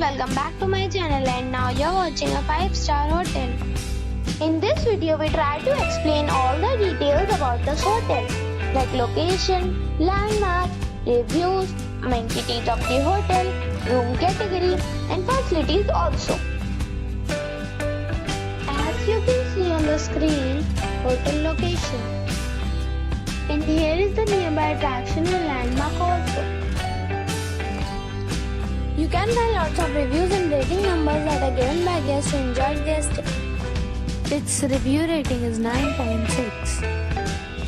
welcome back to my channel, and now you're watching a 5-star hotel. In this video we try to explain all the details about this hotel, like location, landmark, reviews, amenities of the hotel, room category and facilities also. As you can see on the screen, hotel location. And here is the nearby attraction and landmark also. You can find lots of reviews and rating numbers that are given by guests who enjoyed their stay. Its review rating is 9.6,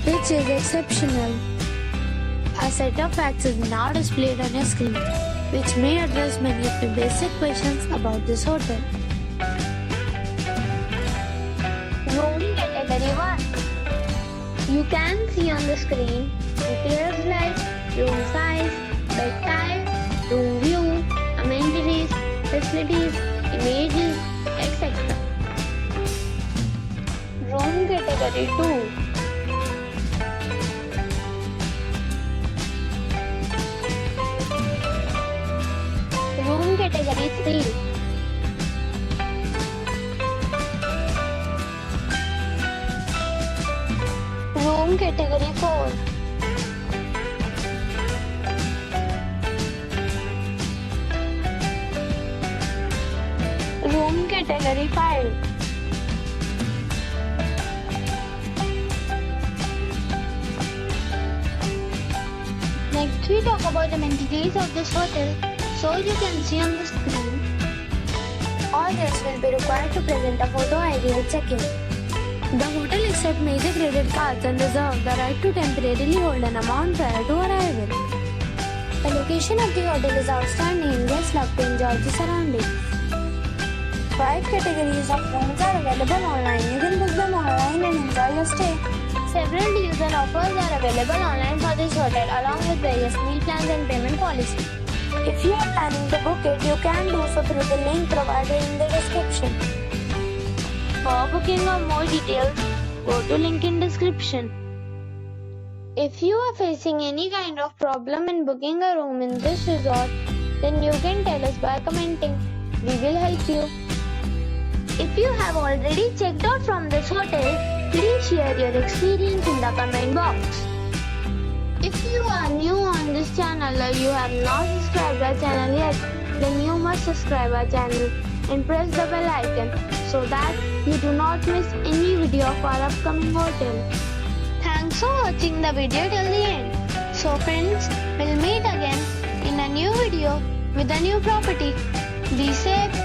which is exceptional. A set of facts is now displayed on your screen, which may address many of your basic questions about this hotel. Room category 1. You can see on the screen details like room size, bed type, room view, amenities, facilities, images, etc. Room category 2. Room category 3. Room category 4. Room category 5. Next we talk about the amenities of this hotel. So you can see on the screen. All guests will be required to present a photo ID at check-in. The hotel accepts major credit cards and reserves the right to temporarily hold an amount prior to arrival. The location of the hotel is outstanding. Guests love to enjoy the surroundings. 5 categories of rooms are available online. You can book them online and enjoy your stay. Several deals and offers are available online for this hotel, along with various meal plans and payment policies. If you are planning to book it, you can do so through the link provided in the description. For booking or more details, go to link in description. If you are facing any kind of problem in booking a room in this resort, then you can tell us by commenting. We will help you. If you have already checked out from this hotel, please share your experience in the comment box. If you are new on this channel or you have not subscribed our channel yet, then you must subscribe our channel and press the bell icon so that you do not miss any video of our upcoming hotel. Thanks for watching the video till the end. So friends, we'll meet again in a new video with a new property. Be safe.